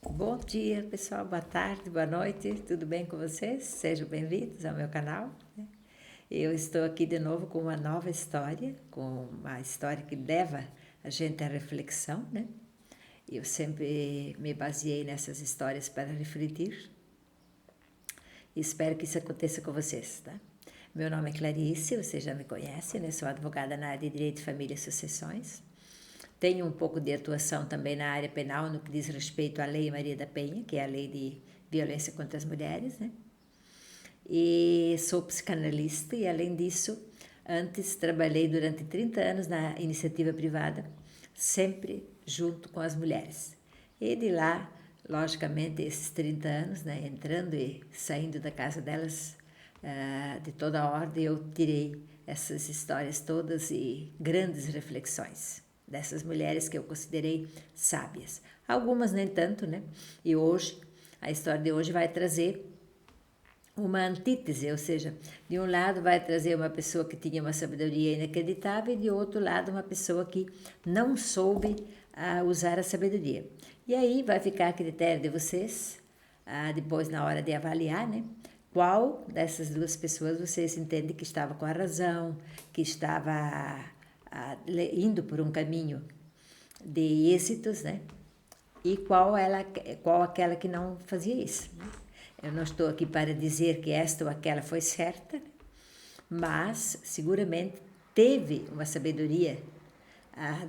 Bom dia, pessoal. Boa tarde, boa noite. Tudo bem com vocês? Sejam bem-vindos ao meu canal, né? Eu estou aqui de novo com uma nova história, com uma história que leva a gente à reflexão, né? Eu sempre me baseei nessas histórias para refletir e espero que isso aconteça com vocês, tá? Meu nome é Clarice, você já me conhece, né? Sou advogada na área de Direito, Família e Sucessões. Tenho um pouco de atuação também na área penal no que diz respeito à Lei Maria da Penha, que é a lei de violência contra as mulheres, né? E sou psicanalista e, além disso, antes trabalhei durante 30 anos na iniciativa privada, sempre junto com as mulheres. E de lá, logicamente, esses 30 anos, né, entrando e saindo da casa delas, de toda a ordem, eu tirei essas histórias todas e grandes reflexões dessas mulheres que eu considerei sábias. Algumas nem tanto, né? E hoje, a história de hoje vai trazer uma antítese, ou seja, de um lado vai trazer uma pessoa que tinha uma sabedoria inacreditável e de outro lado uma pessoa que não soube usar a sabedoria. E aí vai ficar a critério de vocês, depois na hora de avaliar, né? Qual dessas duas pessoas vocês entendem que estava com a razão, que estava indo por um caminho de êxitos, né? E qual aquela que não fazia isso, né? Eu não estou aqui para dizer que esta ou aquela foi certa, mas seguramente teve uma sabedoria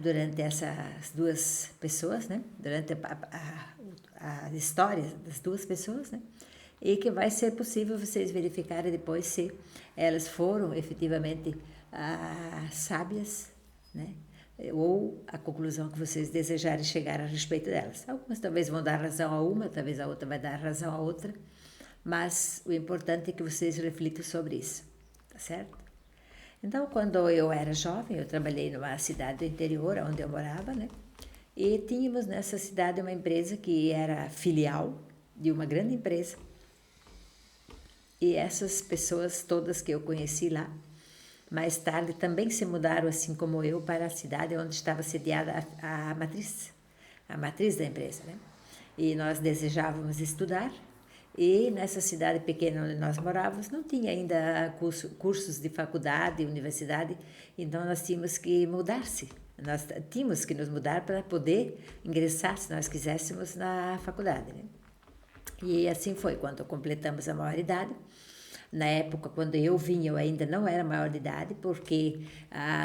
durante essas duas pessoas, né? Durante a história das duas pessoas, né? E que vai ser possível vocês verificarem depois se elas foram efetivamente sábias, né? Ou a conclusão que vocês desejarem chegar a respeito delas. Algumas talvez vão dar razão a uma, talvez a outra vai dar razão a outra, mas o importante é que vocês reflitam sobre isso, tá certo? Então, quando eu era jovem, eu trabalhei numa cidade do interior, onde eu morava, né? E tínhamos nessa cidade uma empresa que era filial de uma grande empresa. E essas pessoas todas que eu conheci lá, mais tarde também se mudaram, assim como eu, para a cidade onde estava sediada a matriz da empresa, né? E nós desejávamos estudar, e nessa cidade pequena onde nós morávamos não tinha ainda cursos de faculdade, universidade, então nós tínhamos que mudar-se. Nós tínhamos que nos mudar para poder ingressar, se nós quiséssemos, na faculdade, né? E assim foi, quando completamos a maioridade. Na época, quando eu vim, eu ainda não era maior de idade, porque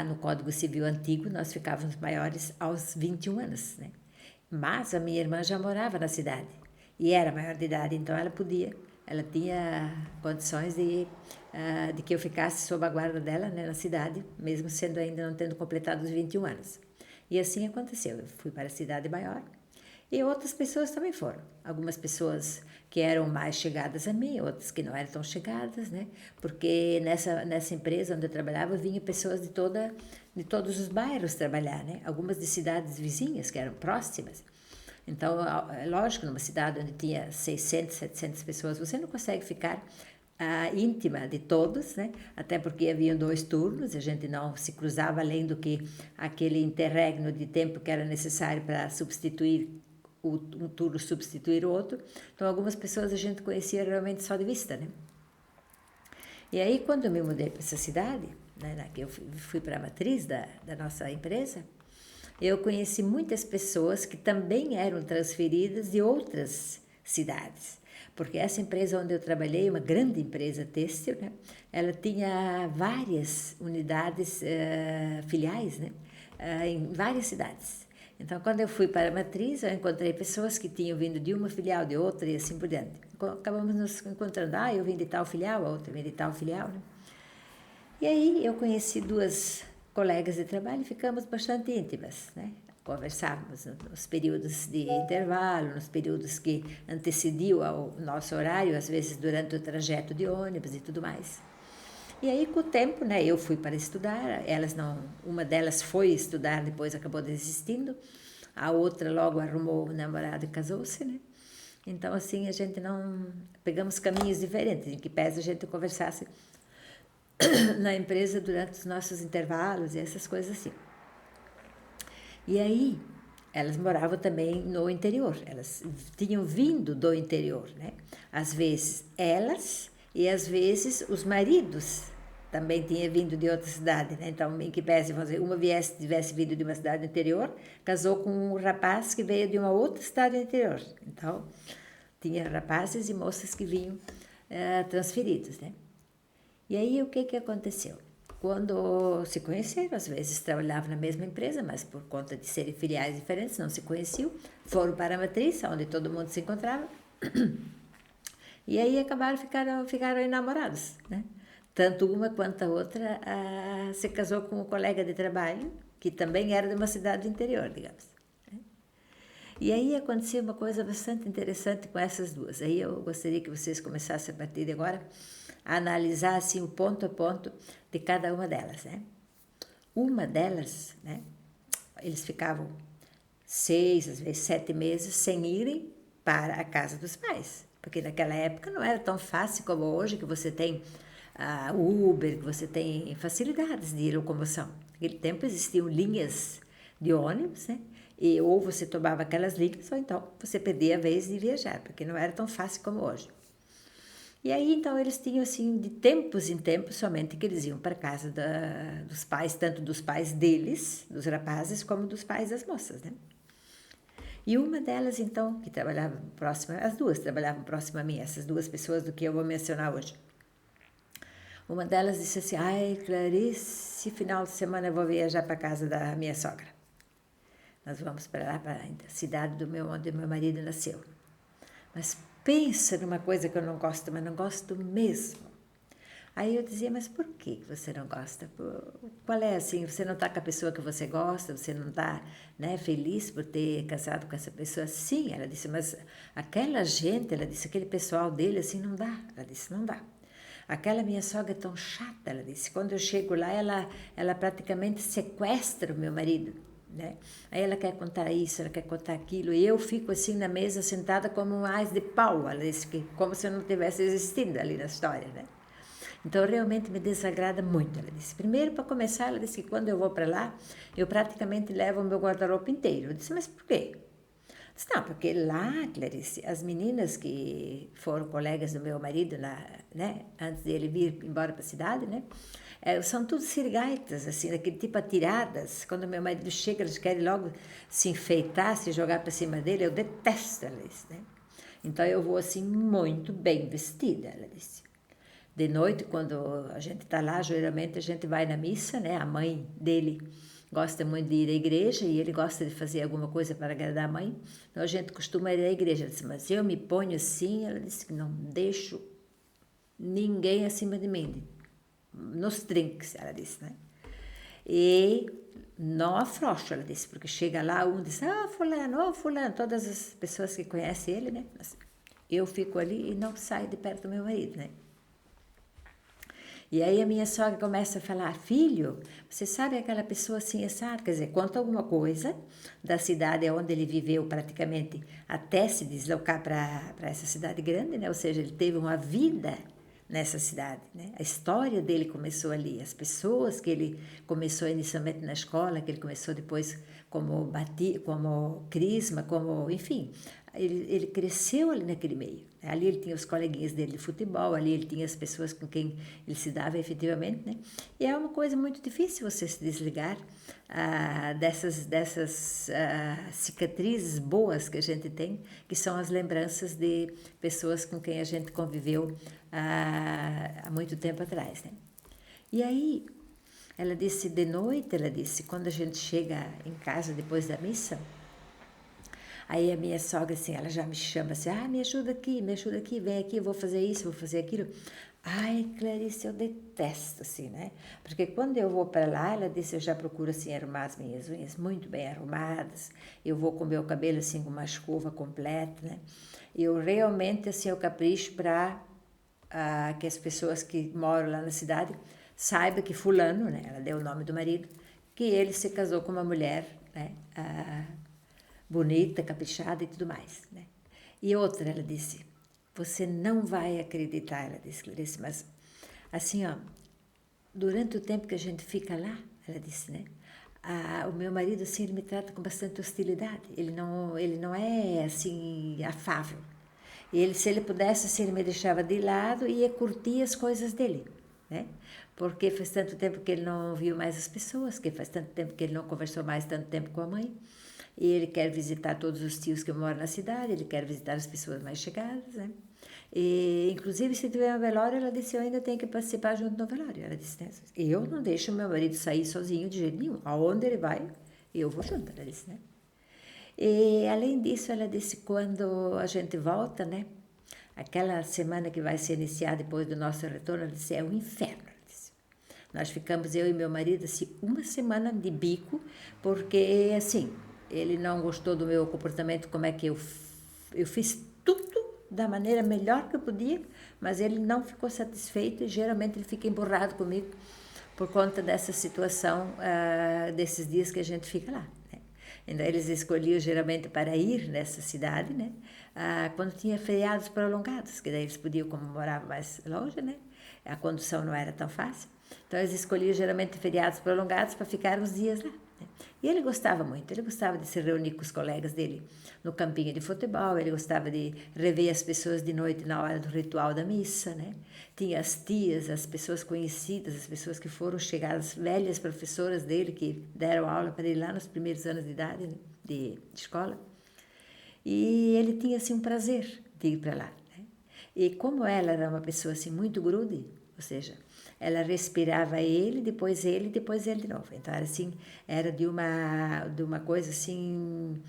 no Código Civil antigo nós ficávamos maiores aos 21 anos, né? Mas a minha irmã já morava na cidade e era maior de idade, então ela tinha condições de que eu ficasse sob a guarda dela, né, na cidade, mesmo sendo ainda não tendo completado os 21 anos. E assim aconteceu, eu fui para a cidade maior. E outras pessoas também foram. Algumas pessoas que eram mais chegadas a mim, outras que não eram tão chegadas, né? Porque nessa empresa onde eu trabalhava, vinham pessoas de todos os bairros trabalhar, né? Algumas de cidades vizinhas, que eram próximas. Então, é lógico, numa cidade onde tinha 600, 700 pessoas, você não consegue ficar íntima de todos, né? Até porque haviam 2 turnos, a gente não se cruzava além do que aquele interregno de tempo que era necessário para substituir um turno substituir o outro. Então, algumas pessoas a gente conhecia realmente só de vista, né? E aí, quando eu me mudei para essa cidade, né, que eu fui para a matriz da nossa empresa, eu conheci muitas pessoas que também eram transferidas de outras cidades. Porque essa empresa onde eu trabalhei, uma grande empresa têxtil, né, ela tinha várias unidades filiais, né, em várias cidades. Então, quando eu fui para a matriz, eu encontrei pessoas que tinham vindo de uma filial, de outra e assim por diante. Acabamos nos encontrando. Eu vim de tal filial, a outra vim de tal filial, né? E aí eu conheci 2 colegas de trabalho e ficamos bastante íntimas, né? Conversávamos nos períodos de intervalo, nos períodos que antecediam ao nosso horário, às vezes durante o trajeto de ônibus e tudo mais. E aí, com o tempo, né, eu fui para estudar, elas não, uma delas foi estudar, depois acabou desistindo, a outra logo arrumou um namorado e casou-se, né? Então, assim, a gente não... Pegamos caminhos diferentes, em que pese a gente conversasse na empresa durante os nossos intervalos e essas coisas assim. E aí, elas moravam também no interior, elas tinham vindo do interior, né? Às vezes elas e às vezes os maridos também tinham vindo de outra cidade, né? Então, em que pese, vamos dizer, uma tivesse vindo de uma cidade do interior, casou com um rapaz que veio de uma outra cidade do interior. Então, tinha rapazes e moças que vinham transferidos, né? E aí, o que aconteceu? Quando se conheceram, às vezes trabalhavam na mesma empresa, mas por conta de serem filiais diferentes, não se conheciam, foram para a matriz, onde todo mundo se encontrava, e aí ficaram enamorados, né? Tanto uma quanto a outra se casou com um colega de trabalho, que também era de uma cidade do interior, digamos. E aí aconteceu uma coisa bastante interessante com essas duas. Aí eu gostaria que vocês começassem a partir de agora a analisar assim, o ponto a ponto de cada uma delas, né? Uma delas, né? Eles ficavam 6, às vezes 7 meses sem irem para a casa dos pais, porque naquela época não era tão fácil como hoje, que você tem Uber, que você tem facilidades de locomoção. Naquele tempo existiam linhas de ônibus, né? E ou você tomava aquelas linhas, ou então você perdia a vez de viajar, porque não era tão fácil como hoje. E aí, então, eles tinham, assim, de tempos em tempos, somente que eles iam para a casa dos pais, tanto dos pais deles, dos rapazes, como dos pais das moças, né? E uma delas, então, que trabalhava próxima, as duas trabalhavam próxima a mim, essas duas pessoas do que eu vou mencionar hoje. Uma delas disse assim, ai, Clarice, final de semana eu vou viajar para a casa da minha sogra. Nós vamos para lá, para a cidade onde meu marido nasceu. Mas pensa numa coisa que eu não gosto, mas não gosto mesmo. Aí eu dizia, mas por que você não gosta? Qual é assim, você não está com a pessoa que você gosta, você não está, né, feliz por ter casado com essa pessoa? Sim, ela disse, mas aquela gente, ela disse, aquele pessoal dele, assim, não dá. Ela disse, não dá. Aquela minha sogra é tão chata, ela disse, quando eu chego lá, ela praticamente sequestra o meu marido, né? Aí ela quer contar isso, ela quer contar aquilo, e eu fico assim na mesa sentada como um ás de pau, ela disse, como se eu não tivesse existido ali na história, né? Então, realmente me desagrada muito, ela disse. Primeiro, para começar, ela disse que quando eu vou para lá, eu praticamente levo o meu guarda-roupa inteiro. Eu disse, mas por quê? Disse, não, porque lá, Clarice, as meninas que foram colegas do meu marido, né, antes dele vir embora para a cidade, né, são tudo sirigaitas, assim, daquele tipo atiradas. Quando meu marido chega, eles querem logo se enfeitar, se jogar para cima dele. Eu detesto, ela disse, né. Então, eu vou, assim, muito bem vestida, ela disse. De noite, quando a gente está lá, geralmente a gente vai na missa, né? A mãe dele gosta muito de ir à igreja e ele gosta de fazer alguma coisa para agradar a mãe. Então a gente costuma ir à igreja. Ela disse, mas eu me ponho assim. Ela disse que não deixo ninguém acima de mim. Nos trinques, ela disse, né? E não afrouxo, ela disse, porque chega lá, um diz, fulano, todas as pessoas que conhecem ele, né? Mas eu fico ali e não saio de perto do meu marido, né? E aí a minha sogra começa a falar, filho, você sabe aquela pessoa assim, quer dizer, conta alguma coisa da cidade onde ele viveu praticamente até se deslocar para essa cidade grande, né? Ou seja, ele teve uma vida nessa cidade, né? A história dele começou ali, as pessoas que ele começou inicialmente na escola, que ele começou depois como crisma, enfim, ele cresceu ali naquele meio. Ali ele tinha os coleguinhas dele de futebol, ali ele tinha as pessoas com quem ele se dava efetivamente, né? E é uma coisa muito difícil você se desligar dessas cicatrizes boas que a gente tem, que são as lembranças de pessoas com quem a gente conviveu há muito tempo atrás, né? E aí, ela disse, de noite, ela disse, quando a gente chega em casa depois da missa, aí a minha sogra, assim, ela já me chama assim, me ajuda aqui, vem aqui, eu vou fazer isso, vou fazer aquilo. Ai, Clarice, eu detesto, assim, né? Porque quando eu vou para lá, ela disse, eu já procuro, assim, arrumar as minhas unhas muito bem arrumadas, eu vou com o meu cabelo, assim, com uma escova completa, né? Eu realmente, assim, eu capricho para que as pessoas que moram lá na cidade saibam que fulano, né? Ela deu o nome do marido, que ele se casou com uma mulher, né? Bonita, caprichada e tudo mais, né? E outra, ela disse, você não vai acreditar, ela disse, Clarice, mas assim, ó, durante o tempo que a gente fica lá, ela disse, né? o meu marido, assim, ele me trata com bastante hostilidade. Ele não é, assim, afável. Se ele pudesse, assim, ele me deixava de lado e ia curtir as coisas dele, né? Porque faz tanto tempo que ele não viu mais as pessoas, que faz tanto tempo que ele não conversou mais tanto tempo com a mãe. E ele quer visitar todos os tios que moram na cidade, ele quer visitar as pessoas mais chegadas, né? E, inclusive, se tiver um velório, ela disse, eu ainda tenho que participar junto no velório. Ela disse, né? Eu não deixo meu marido sair sozinho de jeito nenhum. Aonde ele vai, eu vou junto, ela disse, né? E, além disso, ela disse, quando a gente volta, né? Aquela semana que vai ser iniciada depois do nosso retorno, ela disse, é um inferno. Ela disse. Nós ficamos, eu e meu marido, assim, uma semana de bico, porque, assim, ele não gostou do meu comportamento, como é que eu fiz tudo da maneira melhor que eu podia, mas ele não ficou satisfeito e geralmente ele fica emburrado comigo por conta dessa situação, desses dias que a gente fica lá. Né? Então eles escolhiam geralmente para ir nessa cidade, né? Quando tinha feriados prolongados, que daí eles podiam, como moravam mais longe, né? A condução não era tão fácil. Então eles escolhiam geralmente feriados prolongados para ficar uns dias lá. Né? E ele gostava muito, ele gostava de se reunir com os colegas dele no campinho de futebol, ele gostava de rever as pessoas de noite na hora do ritual da missa, né? Tinha as tias, as pessoas conhecidas, as pessoas que foram chegadas, velhas professoras dele que deram aula para ele lá nos primeiros anos de idade, né? de escola. E ele tinha assim um prazer de ir para lá. Né? E como ela era uma pessoa assim muito grude, ou seja, ela respirava ele, depois ele de novo. Então era assim, era de uma coisa assim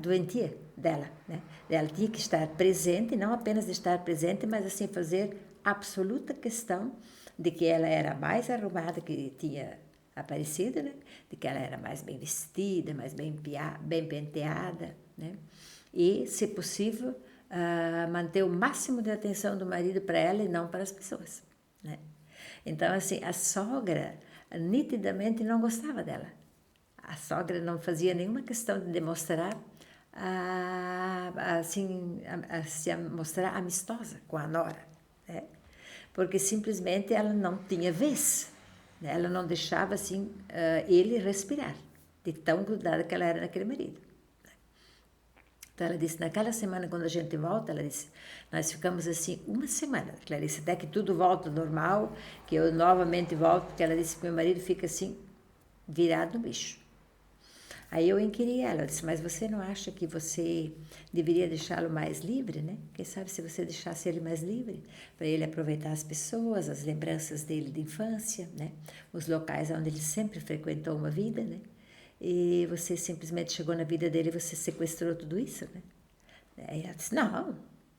doentia dela, né? Ela tinha que estar presente, não apenas de estar presente, mas assim fazer absoluta questão de que ela era mais arrumada que tinha aparecido, né? De que ela era mais bem vestida, mais bem penteada, né? E, se possível, manter o máximo de atenção do marido para ela e não para as pessoas, né? Então, assim, a sogra nitidamente não gostava dela. A sogra não fazia nenhuma questão de demonstrar, se mostrar amistosa com a nora, né? Porque simplesmente ela não tinha vez, né? Ela não deixava assim ele respirar, de tão grudada que ela era naquele marido. Então ela disse, naquela semana quando a gente volta, ela disse, nós ficamos assim uma semana, Clarice, até que tudo volta ao normal, que eu novamente volto, porque ela disse que meu marido fica assim, virado no bicho. Aí eu inquiri ela, disse, mas você não acha que você deveria deixá-lo mais livre, né? Quem sabe se você deixasse ele mais livre, para ele aproveitar as pessoas, as lembranças dele de infância, né? Os locais onde ele sempre frequentou uma vida, né? E você simplesmente chegou na vida dele e você sequestrou tudo isso, né? Aí ela disse, não,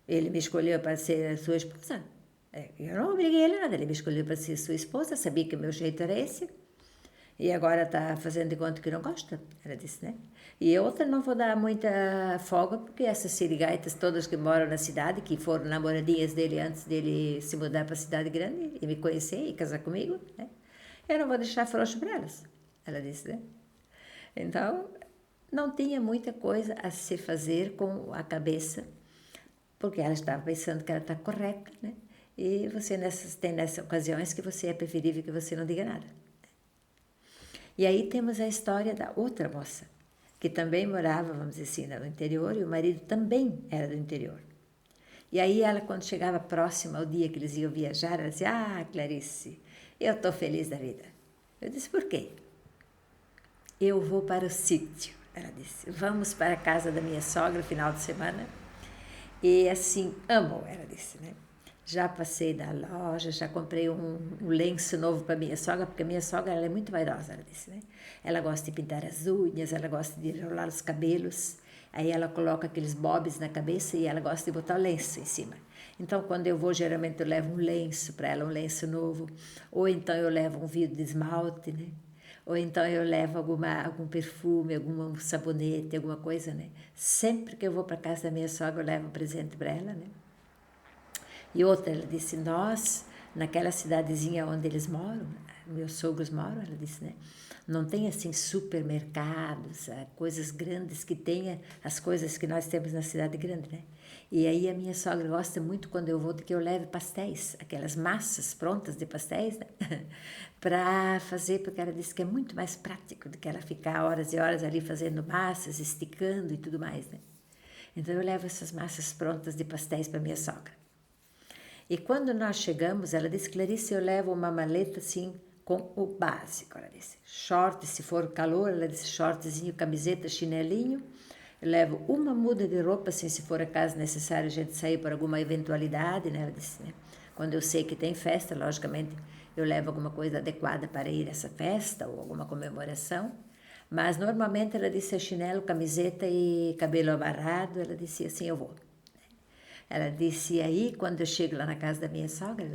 ele me escolheu para ser a sua esposa. Eu não obriguei ele a nada, ele me escolheu para ser sua esposa, sabia que o meu jeito era esse. E agora está fazendo de conta que não gosta, ela disse, né? E outra, não vou dar muita folga, porque essas sirigaitas todas que moram na cidade, que foram namoradinhas dele antes dele se mudar para a cidade grande e me conhecer e casar comigo, né? Eu não vou deixar frouxo para elas, ela disse, né? Então, não tinha muita coisa a se fazer com a cabeça, porque ela estava pensando que ela está correta, né? E você tem nessas ocasiões que você é preferível que você não diga nada. E aí temos a história da outra moça, que também morava, vamos dizer assim, no interior, e o marido também era do interior. E aí ela, quando chegava próxima ao dia que eles iam viajar, ela dizia, Clarice, eu estou feliz da vida. Eu disse, por quê? Eu vou para o sítio, ela disse. Vamos para a casa da minha sogra no final de semana. E assim, amo, ela disse, né? Já passei da loja, já comprei um lenço novo para minha sogra, porque a minha sogra ela é muito vaidosa, ela disse, né? Ela gosta de pintar as unhas, ela gosta de enrolar os cabelos, aí ela coloca aqueles bobs na cabeça e ela gosta de botar o lenço em cima. Então, quando eu vou, geralmente eu levo um lenço para ela, um lenço novo, ou então eu levo um vidro de esmalte, né? Ou então eu levo algum perfume, algum sabonete, alguma coisa, né? Sempre que eu vou para a casa da minha sogra, eu levo um presente para ela, né? E outra, ela disse, nós naquela cidadezinha onde eles moram, meus sogros moram, ela disse, né? Não tem assim supermercados, coisas grandes que tenha as coisas que nós temos na cidade grande, né? E aí a minha sogra gosta muito quando eu vou que eu leve pastéis, aquelas massas prontas de pastéis, né? Para fazer, porque ela disse que é muito mais prático do que ela ficar horas e horas ali fazendo massas, esticando e tudo mais, né? Então eu levo essas massas prontas de pastéis para minha sogra. E quando nós chegamos, ela disse, Clarice, eu levo uma maleta assim, com o básico, ela disse. Short, se for calor, ela disse, shortzinho, camiseta, chinelinho. Eu levo uma muda de roupa, assim, se for acaso necessário a gente sair por alguma eventualidade, né? Ela disse, né? Quando eu sei que tem festa, logicamente, eu levo alguma coisa adequada para ir a essa festa ou alguma comemoração. Mas normalmente ela disse chinelo, camiseta e cabelo amarrado, ela disse assim, eu vou. Ela disse aí, quando eu chego lá na casa da minha sogra,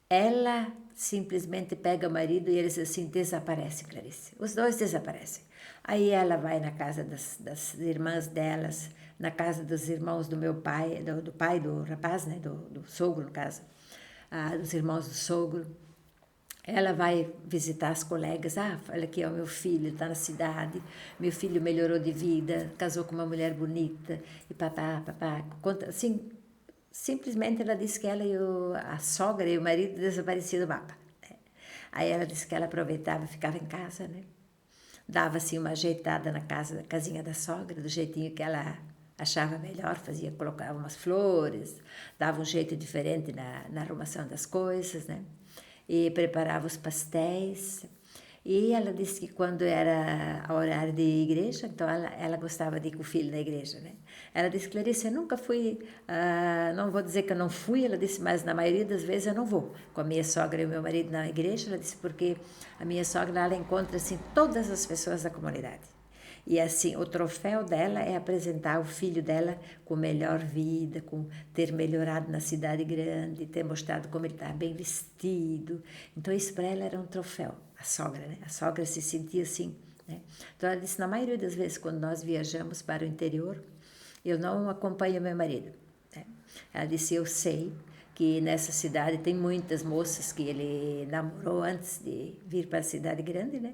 ela simplesmente pega o marido e eles assim desaparecem, Clarice. Os dois desaparecem. Aí ela vai na casa das irmãs delas, na casa dos irmãos do meu pai, do pai do rapaz, né, do sogro, no caso, dos irmãos do sogro. Ela vai visitar as colegas. Olha aqui, ó, meu filho está na cidade, meu filho melhorou de vida, casou com uma mulher bonita, e papá, conta, assim, simplesmente ela disse que ela e a sogra e o marido desapareciam do mapa. Aí ela disse que ela aproveitava, ficava em casa, né? Dava assim uma ajeitada na casinha da sogra, do jeitinho que ela achava melhor, fazia, colocava umas flores, dava um jeito diferente na arrumação das coisas, né? E preparava os pastéis. E ela disse que quando era a horário de igreja, então ela gostava de ir com o filho na igreja, né? Ela disse, Clarice, eu nunca fui, não vou dizer que eu não fui, ela disse, mas na maioria das vezes eu não vou com a minha sogra e o meu marido na igreja, ela disse, porque a minha sogra, ela encontra, assim, todas as pessoas da comunidade. E assim, o troféu dela é apresentar o filho dela com melhor vida, com ter melhorado na cidade grande, ter mostrado como ele está bem vestido. Então isso para ela era um troféu, a sogra, né? A sogra se sentia assim, né? Então ela disse, na maioria das vezes quando nós viajamos para o interior, eu não acompanho meu marido, né? Ela disse, eu sei que nessa cidade tem muitas moças que ele namorou antes de vir para a cidade grande, né?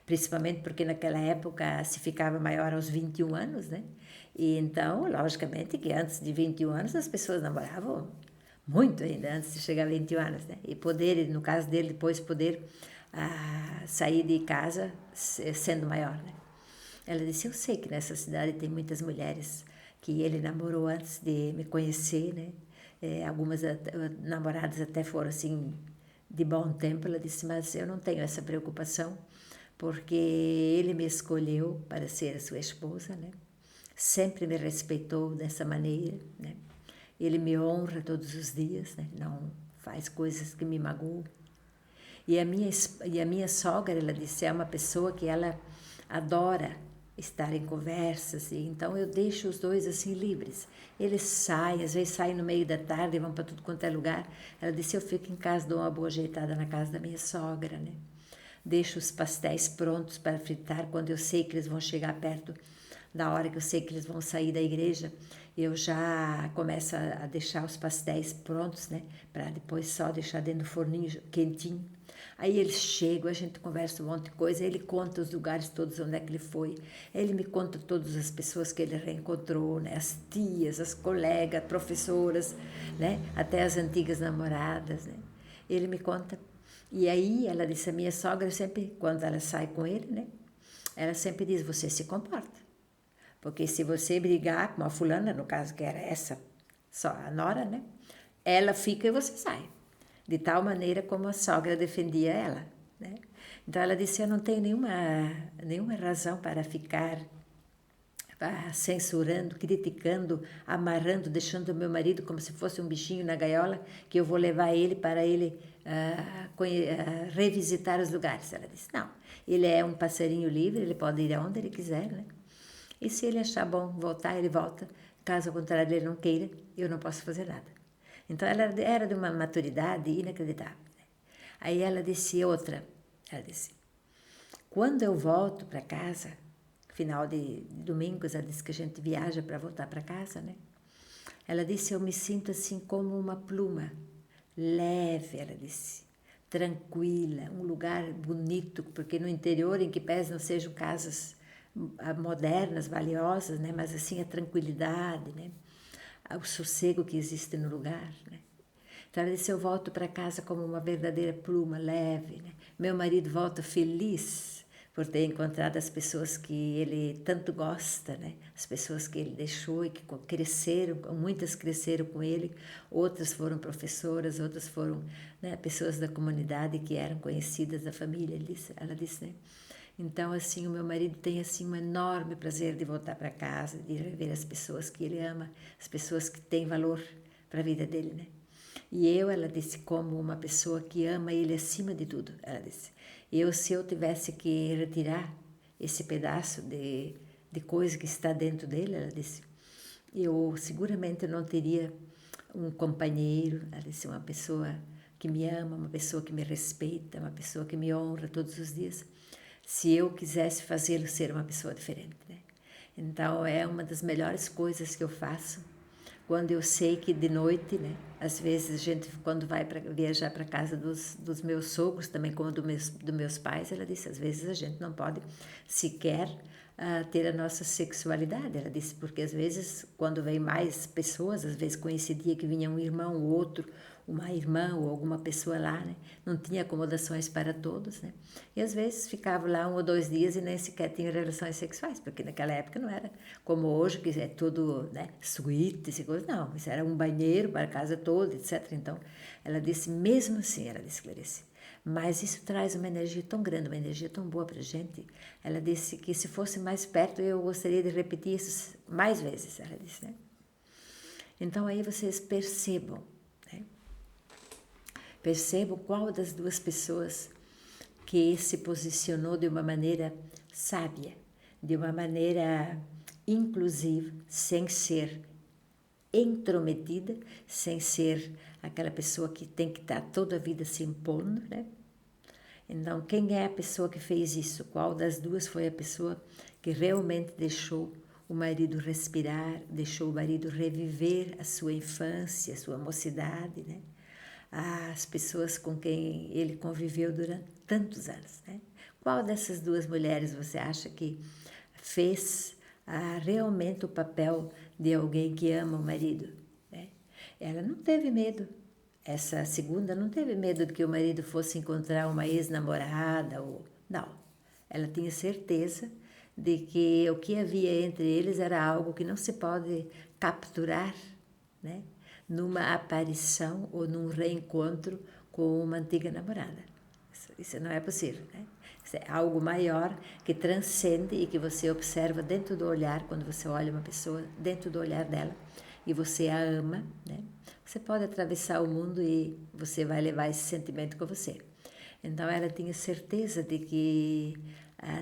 Principalmente porque naquela época se ficava maior aos 21 anos, né? E então, logicamente, que antes de 21 anos as pessoas namoravam muito ainda, antes de chegar a 21 anos, né? E poder, no caso dele, depois poder sair de casa sendo maior, né? Ela disse, eu sei que nessa cidade tem muitas mulheres que ele namorou antes de me conhecer, né? Algumas namoradas até foram assim de bom tempo. Ela disse, mas eu não tenho essa preocupação, porque ele me escolheu para ser a sua esposa, né? Sempre me respeitou dessa maneira, né? Ele me honra todos os dias, né? Não faz coisas que me magoam. E a minha sogra, ela disse, é uma pessoa que ela adora estar em conversas, e então eu deixo os dois assim livres. Eles saem, às vezes saem no meio da tarde e vão para tudo quanto é lugar. Ela disse, eu fico em casa, dou uma boa ajeitada na casa da minha sogra, né? Deixo os pastéis prontos para fritar quando eu sei que eles vão chegar perto da hora que eu sei que eles vão sair da igreja. Eu já começo a deixar os pastéis prontos, né? Para depois só deixar dentro do forninho quentinho. Aí eles chegam, a gente conversa um monte de coisa, ele conta os lugares todos onde é que ele foi, ele me conta todas as pessoas que ele reencontrou, né? As tias, as colegas, professoras, né? Até as antigas namoradas, né? Ele me conta. E aí ela disse, a minha sogra sempre, quando ela sai com ele, né? Ela sempre diz, você se comporta. Porque se você brigar com a fulana, no caso que era essa, só a nora, né? Ela fica e você sai. De tal maneira como a sogra defendia ela, né? Então ela disse, eu não tenho nenhuma razão para ficar censurando, criticando, amarrando, deixando o meu marido como se fosse um bichinho na gaiola, que eu vou levar ele para ele revisitar os lugares. Ela disse, não, ele é um passarinho livre, ele pode ir aonde ele quiser, né? E se ele achar bom voltar, ele volta. Caso contrário, ele não queira, eu não posso fazer nada. Então, ela era de uma maturidade inacreditável. Aí ela disse ela disse, quando eu volto para casa, final de domingos, ela disse que a gente viaja para voltar para casa, né? Ela disse, eu me sinto assim como uma pluma leve, ela disse, tranquila, um lugar bonito, porque no interior, em que pese não sejam casas modernas, valiosas, né? Mas assim a tranquilidade, né? O sossego que existe no lugar, né? Então ela disse, eu volto para casa como uma verdadeira pluma, leve, né? Meu marido volta feliz por ter encontrado as pessoas que ele tanto gosta, né? As pessoas que ele deixou e que cresceram, muitas cresceram com ele, outras foram professoras, outras foram, né, pessoas da comunidade que eram conhecidas da família, ela disse, né? Então, assim, o meu marido tem, assim, um enorme prazer de voltar para casa, de rever as pessoas que ele ama, as pessoas que têm valor para a vida dele, né? E eu, ela disse, como uma pessoa que ama ele acima de tudo, ela disse, se eu tivesse que retirar esse pedaço de coisa que está dentro dele, ela disse, eu seguramente não teria um companheiro, ela disse, uma pessoa que me ama, uma pessoa que me respeita, uma pessoa que me honra todos os dias, se eu quisesse fazê-lo ser uma pessoa diferente, né? Então, é uma das melhores coisas que eu faço, quando eu sei que de noite, né? Às vezes a gente, quando vai viajar para casa dos meus sogros, também como dos meus pais, ela disse, às vezes a gente não pode sequer ter a nossa sexualidade. Ela disse, porque às vezes, quando vem mais pessoas, às vezes coincidia que vinha um irmão ou outro, uma irmã ou alguma pessoa lá, né? Não tinha acomodações para todos, né? E às vezes ficava lá 1 ou 2 dias e nem sequer tinha relações sexuais, porque naquela época não era como hoje, que é tudo, né, suíte e coisa. Não, isso era um banheiro para a casa toda, etc. Então, ela disse, mesmo assim, ela disse, Clarice, mas isso traz uma energia tão grande, uma energia tão boa para a gente. Ela disse que se fosse mais perto, eu gostaria de repetir isso mais vezes, ela disse, né? Então, aí vocês percebam, né? Percebam qual das duas pessoas que se posicionou de uma maneira sábia, de uma maneira inclusiva, sem ser intrometida, sem ser aquela pessoa que tem que estar toda a vida se impondo, né? Então, quem é a pessoa que fez isso? Qual das duas foi a pessoa que realmente deixou o marido respirar, deixou o marido reviver a sua infância, a sua mocidade, né? As pessoas com quem ele conviveu durante tantos anos, né? Qual dessas duas mulheres você acha que fez realmente o papel de alguém que ama o marido, né? Ela não teve medo. Essa segunda não teve medo de que o marido fosse encontrar uma ex-namorada ou não. Ela tinha certeza de que o que havia entre eles era algo que não se pode capturar, né? Numa aparição ou num reencontro com uma antiga namorada. Isso não é possível, né? Isso é algo maior que transcende e que você observa dentro do olhar, quando você olha uma pessoa, dentro do olhar dela, e você a ama, né? Você pode atravessar o mundo e você vai levar esse sentimento com você. Então ela tinha certeza de que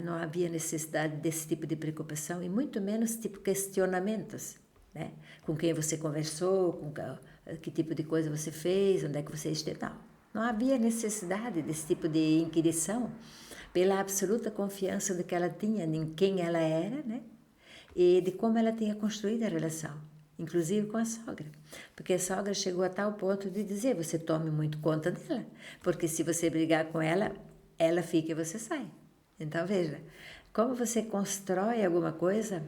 não havia necessidade desse tipo de preocupação e muito menos tipo questionamentos, né? Com quem você conversou, com que tipo de coisa você fez, onde é que você esteve. Não havia necessidade desse tipo de inquirição pela absoluta confiança de que ela tinha em quem ela era, né? E de como ela tinha construído a relação, inclusive com a sogra. Porque a sogra chegou a tal ponto de dizer, você tome muito conta dela, porque se você brigar com ela, ela fica e você sai. Então, veja, como você constrói alguma coisa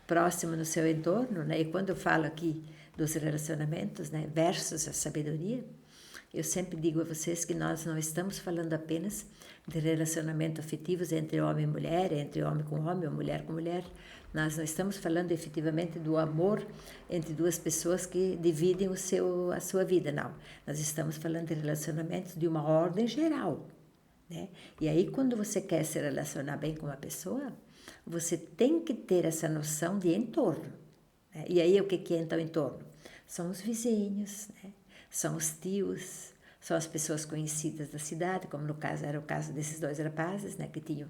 próximo no seu entorno, né? E quando eu falo aqui dos relacionamentos, né, versus a sabedoria, eu sempre digo a vocês que nós não estamos falando apenas de relacionamentos afetivos entre homem e mulher, entre homem com homem ou mulher com mulher. Nós não estamos falando efetivamente do amor entre duas pessoas que dividem a sua vida, não. Nós estamos falando de relacionamentos de uma ordem geral, né? E aí, quando você quer se relacionar bem com uma pessoa, você tem que ter essa noção de entorno, né? E aí, o que é então entorno? São os vizinhos, né? São os tios, são as pessoas conhecidas da cidade, como no caso era o caso desses dois rapazes, né? Que tinham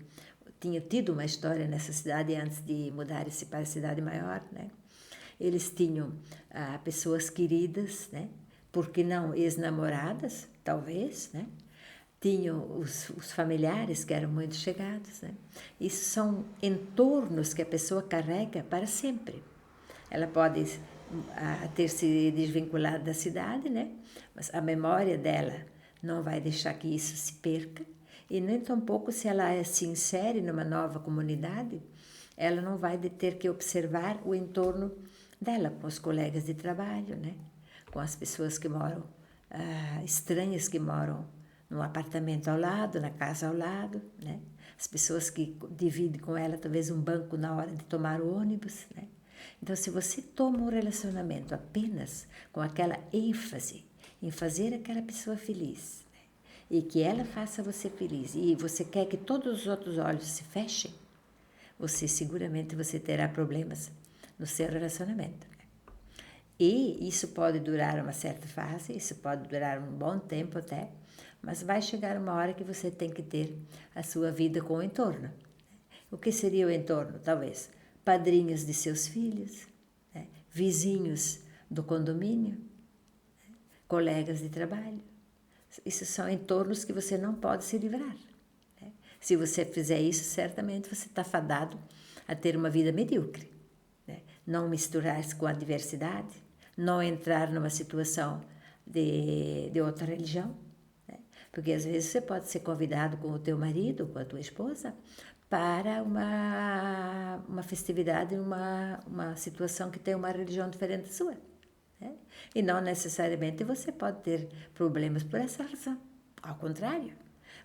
tido uma história nessa cidade antes de mudarem-se para a cidade maior, né? Eles tinham pessoas queridas, né? Por que não ex-namoradas, talvez, né? Tinham os familiares que eram muito chegados, né? Isso são entornos que a pessoa carrega para sempre. Ela pode a ter se desvinculado da cidade, né? Mas a memória dela não vai deixar que isso se perca, e nem tampouco se ela se insere numa nova comunidade, ela não vai ter que observar o entorno dela, com os colegas de trabalho, né? Com as pessoas que moram, estranhas que moram no apartamento ao lado, na casa ao lado, né? As pessoas que dividem com ela talvez um banco na hora de tomar o ônibus, né? Então, se você toma um relacionamento apenas com aquela ênfase em fazer aquela pessoa feliz, né? E que ela faça você feliz, e você quer que todos os outros olhos se fechem, seguramente você terá problemas no seu relacionamento. E isso pode durar uma certa fase, isso pode durar um bom tempo até, mas vai chegar uma hora que você tem que ter a sua vida com o entorno. O que seria o entorno? Talvez padrinhos de seus filhos, né? Vizinhos do condomínio, né? Colegas de trabalho. Isso são entornos que você não pode se livrar, né? Se você fizer isso, certamente você está fadado a ter uma vida medíocre, né? Não misturar-se com a diversidade, não entrar numa situação de outra religião, né? Porque às vezes você pode ser convidado com o teu marido, com a tua esposa, para uma festividade, uma situação que tem uma religião diferente da sua, né? E não necessariamente você pode ter problemas por essa razão. Ao contrário,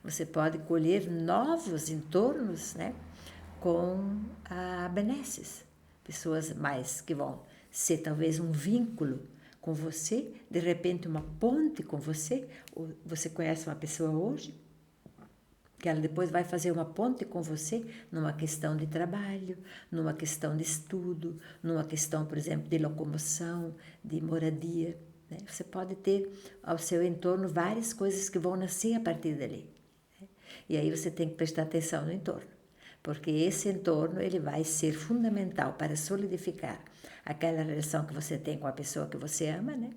você pode colher novos entornos, né, com benesses. Pessoas mais que vão ser talvez um vínculo com você, de repente uma ponte com você. Você conhece uma pessoa hoje, que ela depois vai fazer uma ponte com você numa questão de trabalho, numa questão de estudo, numa questão, por exemplo, de locomoção, de moradia, né? Você pode ter ao seu entorno várias coisas que vão nascer a partir dali, né? E aí você tem que prestar atenção no entorno, porque esse entorno ele vai ser fundamental para solidificar aquela relação que você tem com a pessoa que você ama, né?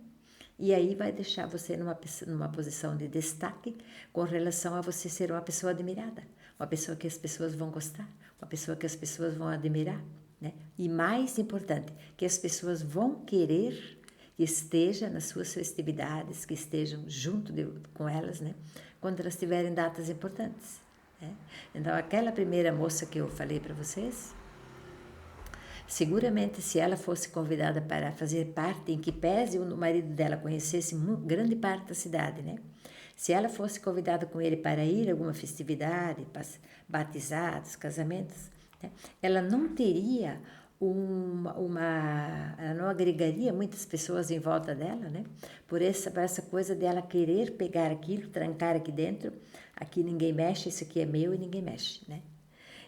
E aí vai deixar você numa posição de destaque com relação a você ser uma pessoa admirada, uma pessoa que as pessoas vão gostar, uma pessoa que as pessoas vão admirar, né? E mais importante, que as pessoas vão querer que esteja nas suas festividades, que estejam junto com elas, né? Quando elas tiverem datas importantes, né? Então, aquela primeira moça que eu falei para vocês, seguramente, se ela fosse convidada para fazer parte, em que pese o marido dela conhecesse grande parte da cidade, né? Se ela fosse convidada com ele para ir a alguma festividade, batizados, casamentos, né? Ela não teria ela não agregaria muitas pessoas em volta dela, né? Por essa coisa dela querer pegar aquilo, trancar aqui dentro, aqui ninguém mexe, isso aqui é meu e ninguém mexe, né?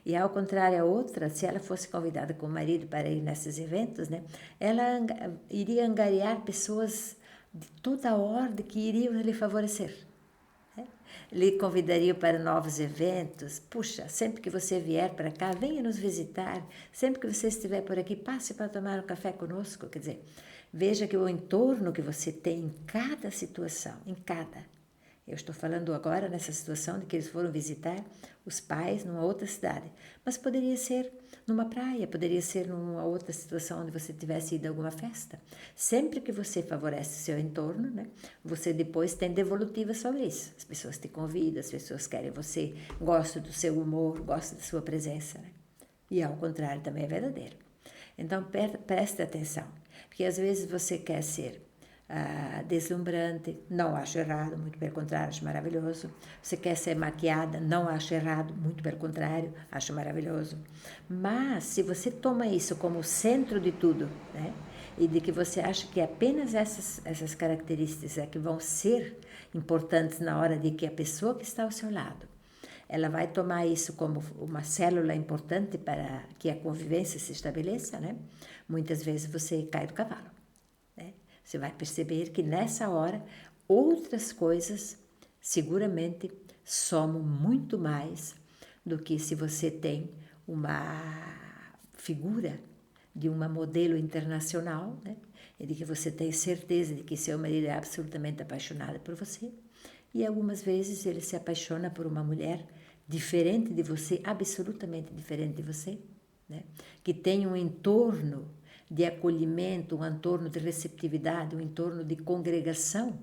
E ao contrário, a outra, se ela fosse convidada com o marido para ir nesses eventos, né, ela iria angariar pessoas de toda a ordem que iriam lhe favorecer, né? Lhe convidaria para novos eventos. Puxa, sempre que você vier para cá, venha nos visitar. Sempre que você estiver por aqui, passe para tomar um café conosco. Quer dizer, veja que o entorno que você tem em cada situação, em cada. Eu estou falando agora nessa situação de que eles foram visitar os pais numa outra cidade, mas poderia ser numa praia, poderia ser numa outra situação onde você tivesse ido a alguma festa. Sempre que você favorece o seu entorno, né, você depois tem devolutiva sobre isso. As pessoas te convidam, as pessoas querem você, gostam do seu humor, gostam da sua presença, né? E ao contrário também é verdadeiro. Então preste atenção, porque às vezes você quer ser deslumbrante, não acho errado, muito pelo contrário, acho maravilhoso. Você quer ser maquiada, não acho errado, muito pelo contrário, acho maravilhoso. Mas se você toma isso como o centro de tudo, né, e de que você acha que apenas essas características é que vão ser importantes na hora de que a pessoa que está ao seu lado, ela vai tomar isso como uma célula importante para que a convivência se estabeleça, né? Muitas vezes você cai do cavalo, né? Você vai perceber que nessa hora outras coisas seguramente somam muito mais do que se você tem uma figura de uma modelo internacional, né? E de que você tem certeza de que seu marido é absolutamente apaixonado por você. E algumas vezes ele se apaixona por uma mulher diferente de você, absolutamente diferente de você, né? Que tem um entorno de acolhimento, um entorno de receptividade, um entorno de congregação,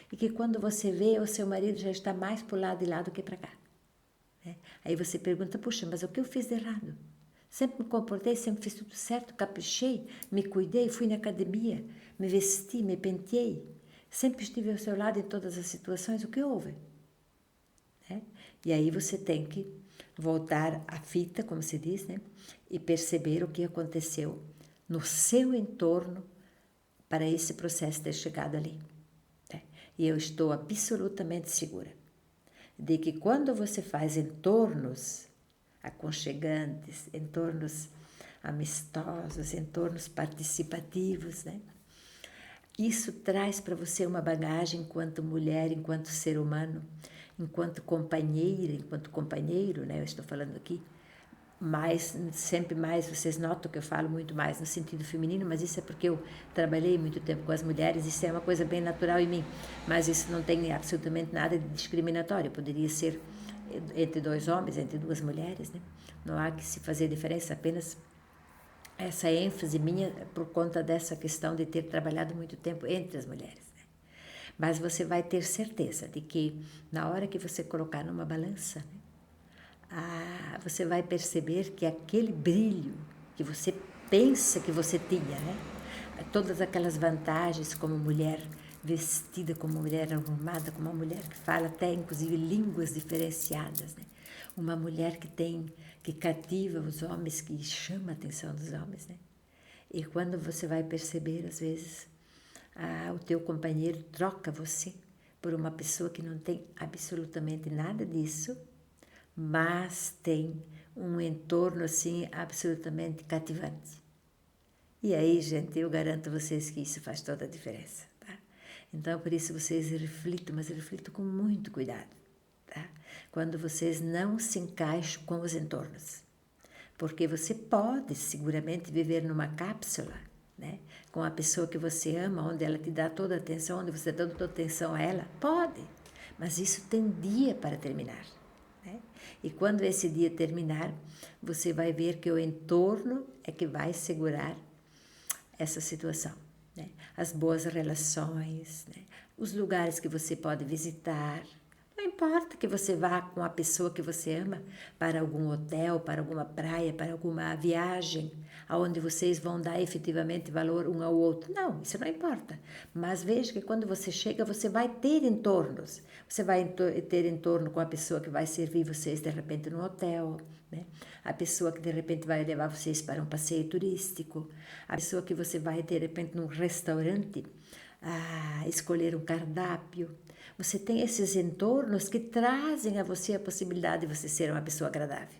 e que quando você vê, o seu marido já está mais para o lado de lá do que para cá. Né? Aí você pergunta, puxa, mas o que eu fiz de errado? Sempre me comportei, sempre fiz tudo certo, caprichei, me cuidei, fui na academia, me vesti, me penteei. Sempre estive ao seu lado em todas as situações, o que houve? Né? E aí você tem que voltar à fita, como se diz, né? E perceber o que aconteceu no seu entorno para esse processo ter chegado ali. Né? E eu estou absolutamente segura de que quando você faz entornos aconchegantes, entornos amistosos, entornos participativos, né? Isso traz para você uma bagagem enquanto mulher, enquanto ser humano, enquanto companheira, enquanto companheiro, né? Eu estou falando aqui, mas sempre mais, vocês notam que eu falo muito mais no sentido feminino, mas isso é porque eu trabalhei muito tempo com as mulheres, isso é uma coisa bem natural em mim, mas isso não tem absolutamente nada de discriminatório, poderia ser entre dois homens, entre duas mulheres, né? Não há que se fazer diferença, apenas essa ênfase minha por conta dessa questão de ter trabalhado muito tempo entre as mulheres. Né? Mas você vai ter certeza de que na hora que você colocar numa balança, né, você vai perceber que aquele brilho que você pensa que você tinha, né? Todas aquelas vantagens como mulher vestida, como mulher arrumada, como uma mulher que fala até inclusive línguas diferenciadas, né? Uma mulher que cativa os homens, que chama a atenção dos homens, né? E quando você vai perceber, às vezes, o teu companheiro troca você por uma pessoa que não tem absolutamente nada disso, mas tem um entorno assim absolutamente cativante. E aí, gente, eu garanto a vocês que isso faz toda a diferença, tá? Então, por isso vocês reflitam, mas reflitam com muito cuidado, tá? Quando vocês não se encaixam com os entornos. Porque você pode seguramente viver numa cápsula, né? Com a pessoa que você ama, onde ela te dá toda a atenção, onde você dá toda a atenção a ela, pode. Mas isso tem dia para terminar. Né? E quando esse dia terminar, você vai ver que o entorno é que vai segurar essa situação. Né? As boas relações, né? Os lugares que você pode visitar. Não importa que você vá com a pessoa que você ama para algum hotel, para alguma praia, para alguma viagem, aonde vocês vão dar efetivamente valor um ao outro. Não, isso não importa. Mas veja que quando você chega, você vai ter entornos. Você vai ter entorno com a pessoa que vai servir vocês de repente no hotel, né? A pessoa que de repente vai levar vocês para um passeio turístico, a pessoa que você vai de repente num restaurante escolher um cardápio. Você tem esses entornos que trazem a você a possibilidade de você ser uma pessoa agradável.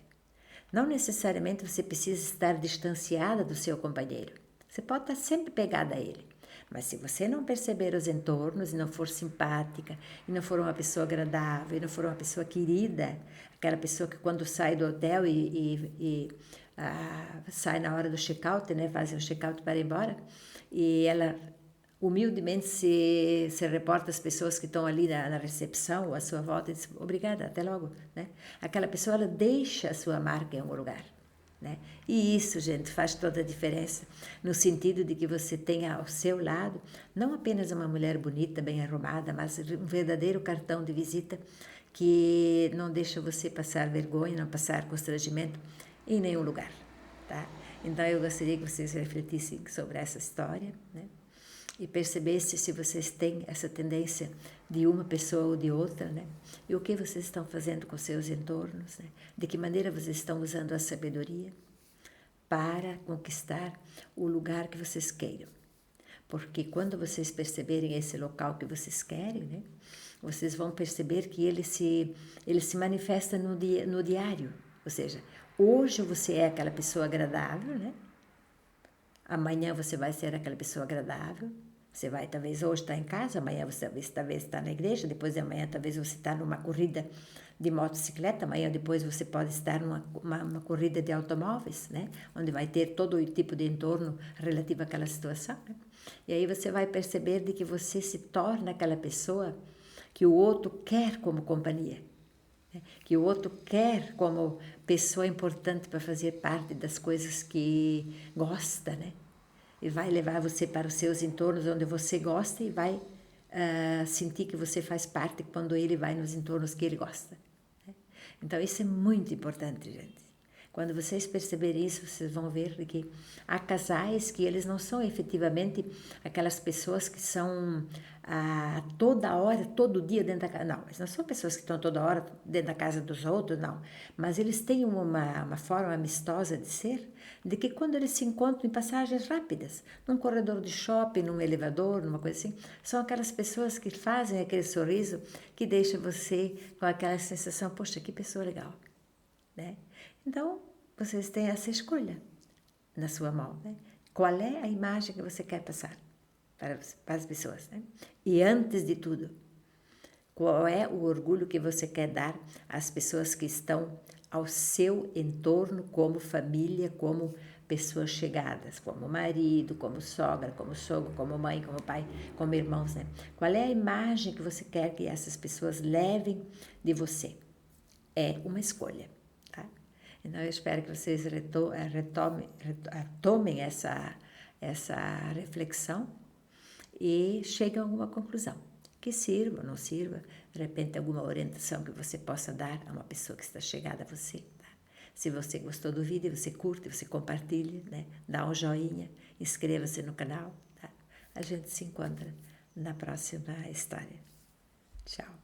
Não necessariamente você precisa estar distanciada do seu companheiro. Você pode estar sempre pegada a ele. Mas se você não perceber os entornos e não for simpática, e não for uma pessoa agradável, e não for uma pessoa querida, aquela pessoa que quando sai do hotel sai na hora do check-out, né, faz um check-out para ir embora, e ela humildemente se reporta às pessoas que estão ali na recepção ou à sua volta e diz, obrigada, até logo. Né? Aquela pessoa, ela deixa a sua marca em algum lugar. Né? E isso, gente, faz toda a diferença, no sentido de que você tenha ao seu lado, não apenas uma mulher bonita, bem arrumada, mas um verdadeiro cartão de visita que não deixa você passar vergonha, não passar constrangimento em nenhum lugar. Tá? Então, eu gostaria que vocês refletissem sobre essa história, né? E percebesse se vocês têm essa tendência de uma pessoa ou de outra, né? E o que vocês estão fazendo com seus entornos, né? De que maneira vocês estão usando a sabedoria para conquistar o lugar que vocês queiram. Porque quando vocês perceberem esse local que vocês querem, né? Vocês vão perceber que ele se manifesta no diário. Ou seja, hoje você é aquela pessoa agradável, né? Amanhã você vai ser aquela pessoa agradável. Você vai, talvez, hoje estar em casa, amanhã você talvez está na igreja, depois de amanhã talvez você está numa corrida de motocicleta, amanhã depois você pode estar numa corrida de automóveis, né? Onde vai ter todo o tipo de entorno relativo àquela situação. Né? E aí você vai perceber de que você se torna aquela pessoa que o outro quer como companhia. Que o outro quer como pessoa importante para fazer parte das coisas que gosta, né? e vai levar você para os seus entornos onde você gosta e vai sentir que você faz parte quando ele vai nos entornos que ele gosta. Né? Então, isso é muito importante, gente. Quando vocês perceberem isso, vocês vão ver que há casais que eles não são efetivamente aquelas pessoas que são toda hora, todo dia dentro da casa. Não, eles não são pessoas que estão toda hora dentro da casa dos outros, não. Mas eles têm uma forma amistosa de ser, de que quando eles se encontram em passagens rápidas, num corredor de shopping, num elevador, numa coisa assim, são aquelas pessoas que fazem aquele sorriso que deixa você com aquela sensação, poxa, que pessoa legal, né? Então, vocês têm essa escolha na sua mão, né? Qual é a imagem que você quer passar para as pessoas, né? E antes de tudo, qual é o orgulho que você quer dar às pessoas que estão ao seu entorno, como família, como pessoas chegadas, como marido, como sogra, como sogro, como mãe, como pai, como irmãos, né? Qual é a imagem que você quer que essas pessoas levem de você? É uma escolha, tá? Então, eu espero que vocês tomem essa reflexão e cheguem a alguma conclusão. Que sirva, não sirva, de repente alguma orientação que você possa dar a uma pessoa que está chegada a você. Tá? Se você gostou do vídeo, você curte, você compartilha, né? Dá um joinha, inscreva-se no canal. Tá? A gente se encontra na próxima história. Tchau.